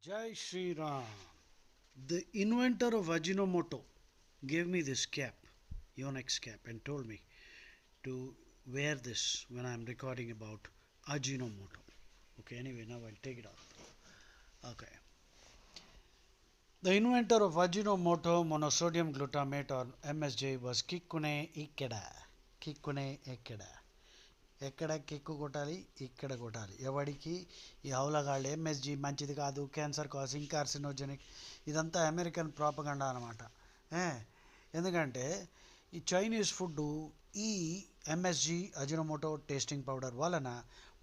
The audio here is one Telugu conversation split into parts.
Jai Shri Ram. The inventor of Ajinomoto gave me this cap, Yonex cap, and told me to wear this when I'm recording about Ajinomoto. Okay, anyway, now I'll take it off. Okay. The inventor of Ajinomoto monosodium glutamate or MSG was Kikune Ikeda. Kikune Ikeda. ఎక్కడ కిక్కు కొట్టాలి, ఇక్కడ కొట్టాలి. ఎవడికి ఈ హౌలగాళ్ళు ఎంఎస్జి మంచిది కాదు, క్యాన్సర్ కాజింగ్, కార్సినోజెనిక్, ఇదంతా అమెరికన్ ప్రాపగండా అనమాట. ఎందుకంటే ఈ చైనీస్ ఫుడ్ ఈ ఎంఎస్జి అజినోమోటో టేస్టింగ్ పౌడర్ వలన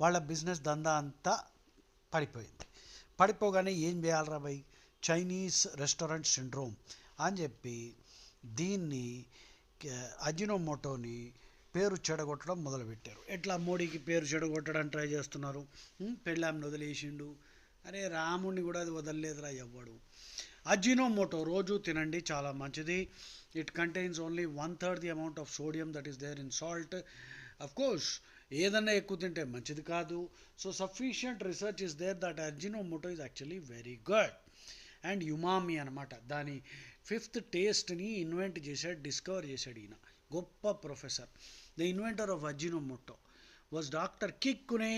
వాళ్ళ బిజినెస్ దందా అంతా పడిపోయింది. పడిపోగానే ఏం చేయాలరా భయ్, చైనీస్ రెస్టారెంట్ సిండ్రోమ్ అని చెప్పి దీన్ని అజినోమోటోని పేరు చెడగొట్టడం మొదలుపెట్టారు. ఎట్లా మోడీకి పేరు చెడగొట్టడానికి ట్రై చేస్తున్నారు. పెళ్ళాంని వదిలేసిండు, అరే రాముడిని కూడా అది వదలలేదురా ఎవ్వడు. అజినోమోటో రోజు తినండి, చాలా మంచిది. It contains only 1/3 the amount of sodium that is there in salt. Of course ఏదన్నా ఎక్కువ తింటే మంచిది కాదు. So sufficient research is there that Ajinomoto is actually very good. And umami అనమాట, దాని 5th టేస్ట్ని ఇన్వెంట్ చేశాడు, డిస్కవర్ చేశాడు ఈయన గొప్ప professor. The inventor of Ajinomoto was doctor Kikunae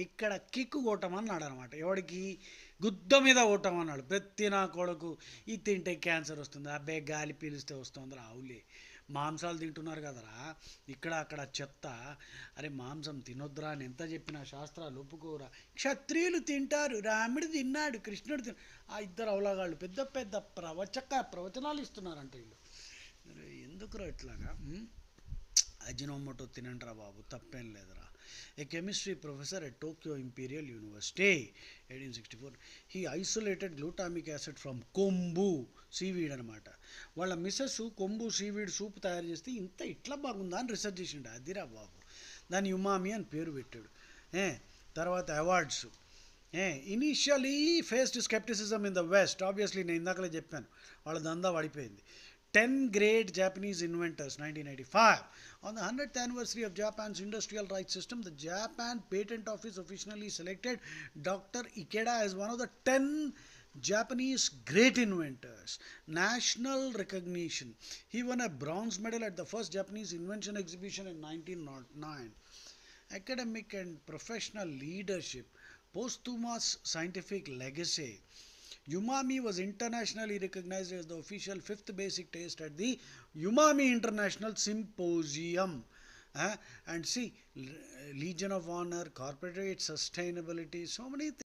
ఇక్కడ కిక్కు కొట్టమన్నాడు అనమాట. ఎవడికి గుద్ద మీద కొట్టమన్నాడు. ప్రతి నా కొడుకు ఇది తింటే క్యాన్సర్ వస్తుంది, అబ్బాయి గాలి పీలిస్తే వస్తుంది, రావులే మాంసాలు తింటున్నారు కదరా ఇక్కడ అక్కడ చెత్త. అరే మాంసం తినొద్దురా అని ఎంత చెప్పినా శాస్త్రాలు ఒప్పుకోరా. క్షత్రియులు తింటారు, రాముడు తిన్నాడు, కృష్ణుడు ఆ ఇద్దరు అవలాగాళ్ళు పెద్ద పెద్ద ప్రవచనాలు ఇస్తున్నారంట వీళ్ళు. ఎందుకురా ఇట్లాగా? అజినోమోటో తినండిరా బాబు, తప్పేం లేదురా. A chemistry professor at Tokyo Imperial University 1864 he isolated glutamic acid from kombu seaweed అనమాట. వాళ్ళ మిస్సెస్ కొంబు సీవీడ్ సూప్ తయారు చేస్తే ఇట్లా బాగుందా అని రీసెర్చ్ చేసిండు. అదిరా బాబు, దాని యుమామి అని పేరు పెట్టాడు. తర్వాత awards. Initially faced scepticism in the west. Obviously నేను ఇందాకలే చెప్పాను, వాళ్ళ దందా పడిపోయింది. 10 great Japanese inventors, 1985. On the 100th anniversary of Japan's industrial rights system, the Japan Patent Office officially selected Dr. Ikeda as one of the 10 Japanese great inventors. National recognition. He won a bronze medal at the first Japanese invention exhibition in 1909. Academic and professional leadership. Posthumous scientific legacy. Umami was internationally recognized as the official 5th basic taste at the Umami International Symposium. And see, Legion of Honor, corporate sustainability, so many things.